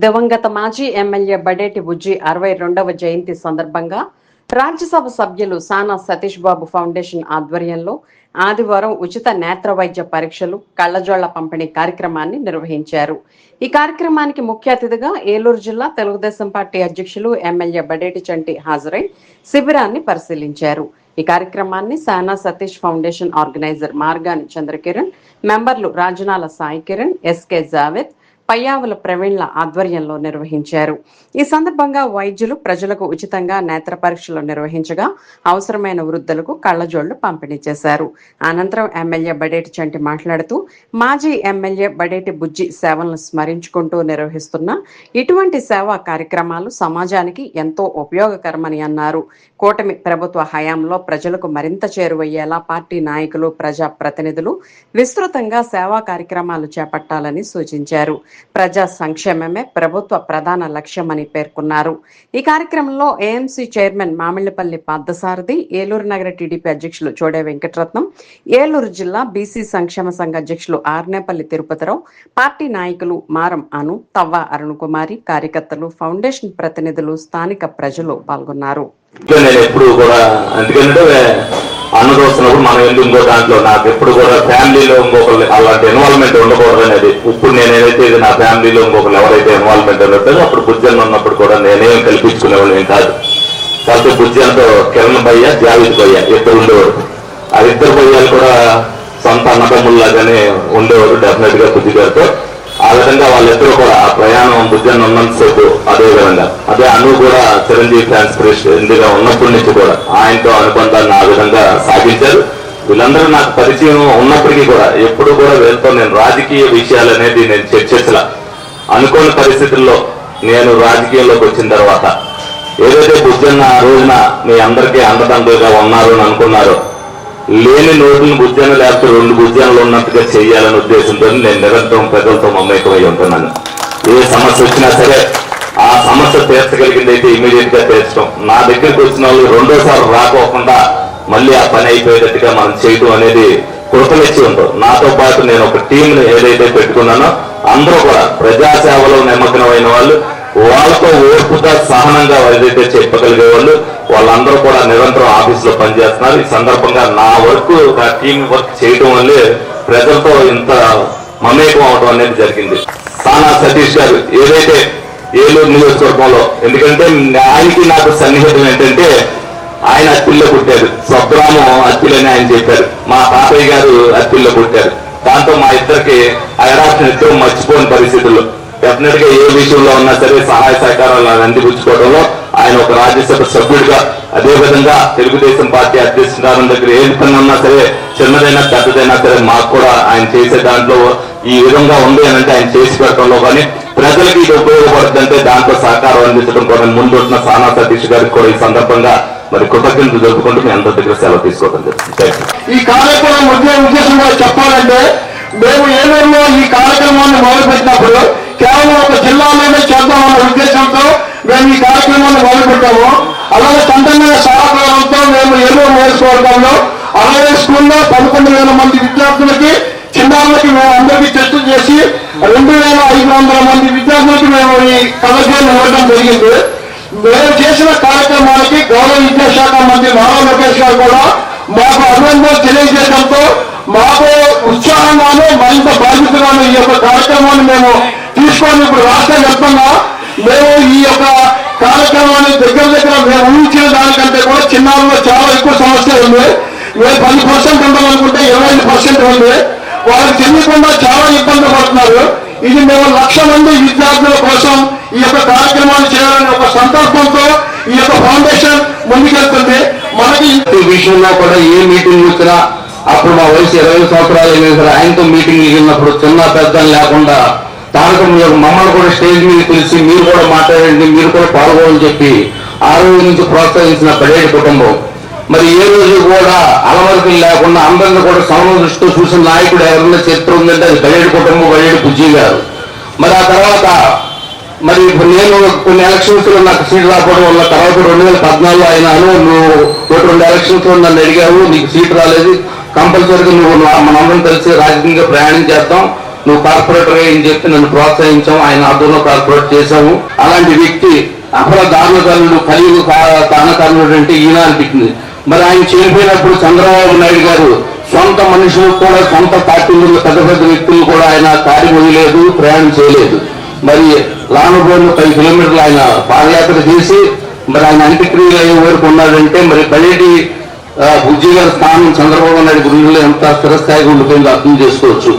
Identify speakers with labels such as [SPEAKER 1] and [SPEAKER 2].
[SPEAKER 1] దివంగత మాజీ ఎమ్మెల్యే బడేటి బుజ్జి 62వ జయంతి సందర్భంగా రాజ్యసభ సభ్యులు సానా సతీష్ బాబు ఫౌండేషన్ ఆధ్వర్యంలో ఆదివారం ఉచిత నేత్ర వైద్య పరీక్షలు కళ్లజోళ్ల పంపిణీ కార్యక్రమాన్ని నిర్వహించారు. ఈ కార్యక్రమానికి ముఖ్య అతిథిగా ఏలూరు జిల్లా తెలుగుదేశం పార్టీ అధ్యక్షులు ఎమ్మెల్యే బడేటి చంటి హాజరై శిబిరాన్ని పరిశీలించారు. ఈ కార్యక్రమాన్ని సానా సతీష్ ఫౌండేషన్ ఆర్గనైజర్ మార్గాని చంద్రకిరణ్, మెంబర్లు రాజనాల సాయి కిరణ్, ఎస్కే జావేద్, పయ్యావుల ప్రవీణ్ల ఆధ్వర్యంలో నిర్వహించారు. ఈ సందర్భంగా వైద్యులు ప్రజలకు ఉచితంగా నేత్ర పరీక్షలు నిర్వహించగా అవసరమైన వృద్ధులకు కళ్లజోళ్లు పంపిణీ చేశారు. అనంతరం ఎమ్మెల్యే బడేటి చంటి మాట్లాడుతూ మాజీ ఎమ్మెల్యే బడేటి బుజ్జి సేవలను స్మరించుకుంటూ నిర్వహిస్తున్న ఇటువంటి సేవా కార్యక్రమాలు సమాజానికి ఎంతో ఉపయోగకరమని అన్నారు. కూటమి ప్రభుత్వ హయాంలో ప్రజలకు మరింత చేరువయ్యేలా పార్టీ నాయకులు, ప్రజా ప్రతినిధులు విస్తృతంగా సేవా కార్యక్రమాలు చేపట్టాలని సూచించారు. ప్రజా సంక్షేమమే ప్రభుత్వ ప్రధాన లక్ష్యమని పేర్కొన్నారు. ఈ కార్యక్రమంలో ఏఎంసీ చైర్మన్ మామిళ్లపల్లి పార్థసారథి, ఏలూరు నగర టీడీపీ అధ్యక్షులు చోడే వెంకటరత్నం, ఏలూరు జిల్లా బీసీ సంక్షేమ సంఘ అధ్యక్షులు ఆర్నేపల్లి తిరుపతిరావు, పార్టీ నాయకులు మారం అను, తవ్వ అరుణకుమారి, కార్యకర్తలు, ఫౌండేషన్ ప్రతినిధులు, స్థానిక ప్రజలు పాల్గొన్నారు.
[SPEAKER 2] అన్నదోస్తున్నప్పుడు మనం ఎందుకు ఇంకో దాంట్లో నాకు ఎప్పుడు కూడా ఫ్యామిలీలో ఇంకొకరు అలాంటి ఇన్వాల్వ్మెంట్ ఉండకూడదు అనేది. ఇప్పుడు నేనేదైతే ఇది నా ఫ్యామిలీలో ఇంకొకరు ఎవరైతే ఇన్వాల్వ్మెంట్ ఉండొద్దో అప్పుడు బుజ్జన్ ఉన్నప్పుడు కూడా నేనేం కల్పించుకునేవాళ్ళు ఏం కాదు. కాబట్టి బుజ్జన్తో కిరణ్ భయ్య, జావేద్ భయ్య ఇద్దరు ఉండేవారు. ఆ ఇద్దరు భయ్యాలు కూడా సొంత అన్నదమ్ముల్లాగానే ఉండేవారు డెఫినెట్ గా బుజ్జి గారితో. ఆ విధంగా వాళ్ళిద్దరూ కూడా ఆ ప్రయాణం బుజ్జన్ ఉన్నంతసేపు అదే విధంగా అదే అను కూడా చిరంజీవి ఫ్యాన్స్ ప్రెసిడెంట్గా ఉన్నప్పటి నుంచి కూడా ఆయనతో అనుబంధాన్ని ఆ విధంగా సాగించారు. వీళ్ళందరూ నాకు పరిచయం ఉన్నప్పటికీ కూడా ఎప్పుడు కూడా వీళ్ళతో నేను రాజకీయ విషయాలు అనేది నేను చర్చించలా. అనుకోని పరిస్థితుల్లో నేను రాజకీయంలోకి వచ్చిన తర్వాత ఏదైతే బుజ్జన్న ఆ రోజున మీ అందరికీ అండదండలుగా ఉన్నారు అని అనుకున్నారో, లేని నోటును బుజ్జన లేకపోతే 2 బుజ్జనలు ఉన్నట్టుగా చేయాలనే ఉద్దేశంతో నేను నిరంతరం ప్రజలతో మమేకమై ఉంటున్నాను. ఏ సమస్య వచ్చినా సరే ఆ సమస్య తీర్చగలిగింది అయితే ఇమీడియట్ గా తీర్చడం, నా దగ్గరికి వచ్చిన వాళ్ళు రెండోసారి రాకోకుండా మళ్ళీ ఆ పని అయిపోయేటట్టుగా మనం చేయడం అనేది కృతనిచ్చి ఉంటుంది. నాతో పాటు నేను ఒక టీంని ఏదైతే పెట్టుకున్నానో అందరూ కూడా ప్రజాసేవలో నిమగ్నమైన వాళ్ళు, వాళ్ళతో ఓర్పుగా సహనంగా ఏదైతే చెప్పగలిగే వాళ్ళు వాళ్ళందరూ కూడా నిరంతరం ఆఫీసులో పనిచేస్తున్నారు. ఈ సందర్భంగా నా వర్క్, నా టీం వర్క్ చేయడం వల్లే ప్రజలతో ఇంత మమేకం అవడం అనేది జరిగింది. సానా సతీష్ గారు ఏదైతే ఏలూరు నియోజకవర్గంలో, ఎందుకంటే ఆయనకి నాకు సన్నిహితం ఏంటంటే ఆయన అత్తిల్లో పుట్టారు, స్వగ్రామం అత్తిలని ఆయన చెప్పారు. మా తాతయ్య గారు అత్తిల్లో పుట్టారు. దాంతో మా ఇద్దరికి అడాప్షన్ ఇద్దరు మర్చిపోని పరిస్థితుల్లో డెఫినెట్ గా ఏ విషయంలో ఉన్నా సరే సహాయ సహకారాలు అందిపుచ్చుకోవడంలో ఆయన ఒక రాజ్యసభ సభ్యుడిగా, అదేవిధంగా తెలుగుదేశం పార్టీ అధ్యక్షురాల దగ్గర ఏ పని ఉన్నా సరే చిన్నదైనా పెద్దదైనా సరే మాకు కూడా ఆయన చేసే దాంట్లో ఈ విధంగా ఉంది అని అంటే ఆయన చేసి పెట్టడంలో కానీ ప్రజలకి ఇది ఉపయోగపడుతుందంటే దాంట్లో సహకారం అందించడం కూడా ముందుంటున్న సానా సతీష్ గారికి కూడా ఈ సందర్భంగా మరి కృతజ్ఞతలు జరుపుకుంటూ మీ అందరి దగ్గర సెలవు తీసుకోవడం జరుగుతుంది.
[SPEAKER 3] ఈ కార్యక్రమం ఉద్దేశంగా చెప్పాలంటే మేము ఏలూరులో ఈ కార్యక్రమాన్ని మొదలుపెట్టినప్పుడు కేవలం ఒక జిల్లాలోనే చేద్దామన్న ఉద్దేశంతో మేము ఈ కార్యక్రమాన్ని మొదలుపెట్టాము. అలాగే తండ్రి సహకారంతో మేము ఏలూరు నియోజకవర్గంలో 60 స్కూల్లో 11,000 మంది విద్యార్థులకి, చిన్నారులకి మేము అందరికీ టెస్టులు చేసి 2,500 మంది విద్యార్థులకి మేము ఈ కళాశాలను ఇవ్వడం జరిగింది. మేము చేసిన కార్యక్రమానికి గౌరవ విద్యాశాఖ మంత్రి నారా లోకేష్ గారు కూడా మాకు అభినందనలు తెలియజేయడంతో మాకు ఉత్సాహంగాను మరింత బాధ్యతగాను ఈ యొక్క కార్యక్రమాన్ని మేము తీసుకొని ఇప్పుడు రాష్ట్ర వ్యాప్తంగా మేము ఈ యొక్క కార్యక్రమాన్ని దగ్గర మేము ఊహించిన దానికంటే కూడా చిన్నారుల్లో చాలా ఎక్కువ సమస్య ఉంది. మేము 10% ఉండాలనుకుంటే 25% ఉంది. వాళ్ళకి తెలియకుండా చాలా ఇబ్బంది పడుతున్నారు. ఇది మేము 1,00,000 మంది విద్యార్థుల కోసం ఈ యొక్క కార్యక్రమాన్ని చేయాలని ఒక సంకల్పంతో ఈ యొక్క ఫౌండేషన్ ముందుకెళ్తుంది. మనకి ఈ విషయంలో కూడా ఏ మీటింగ్ వచ్చినా అప్పుడు మా వయసు 20 సంవత్సరాలు అయినా సరే ఆయనతో మీటింగ్ వెళ్ళినప్పుడు చిన్న పెద్ద లేకుండా దాంట్లో మమ్మల్ని కూడా స్టేజ్ మీద తెలిసి మీరు కూడా మాట్లాడండి, మీరు కూడా పాల్గొని చెప్పి ఆ రోజు నుంచి ప్రోత్సహించిన బడేటి కుటుంబం మరి ఏ రోజు కూడా అలవరకలు లేకుండా అందరినీ కూడా సమాన దృష్టితో చూసిన నాయకుడు ఎవరైనా చరిత్ర ఉందంటే అది బడేటి కుటుంబం, బడేటి బుజ్జి గారు. మరి ఆ తర్వాత మరి నేను కొన్ని ఎలక్షన్స్ లో నాకు సీట్ రాకపోవడం వల్ల తర్వాత 2014 అయినాను. నువ్వు 2 ఎలక్షన్స్ లో నన్ను అడిగావు, నీకు సీట్ రాలేదు, కంపల్సరీగా నువ్వు మనందరం కలిసి రాజకీయంగా ప్రయాణం చేద్దాం,
[SPEAKER 2] నువ్వు కార్పొరేటర్ అని చెప్పి నన్ను ప్రోత్సహించావు, ఆయన ఆధ్వర్యంలో కార్పొరేట్ చేశాము. అలాంటి వ్యక్తి అపర దారుణకారుడు, కలియుగ దానకారుడు అంటే ఈయన అనిపించింది. మరి ఆయన చనిపోయినప్పుడు చంద్రబాబు నాయుడు గారు సొంత మనుషులకు కూడా, సొంత పార్టీలు పెద్ద పెద్ద వ్యక్తులు కూడా ఆయన కారి వదిలేదు, ప్రయాణం చేయలేదు. మరి లానబోలు 10 కిలోమీటర్లు ఆయన పాదయాత్ర చేసి మరి ఆయన అంత్యక్రియలు అయ్యే వరకు ఉన్నాడంటే మరి బయటి బుజ్జి గారి స్థానం చంద్రబాబు నాయుడు గురువులో ఎంత స్థిరస్థాయిగా ఉండిపోయిందో అర్థం చేసుకోవచ్చు.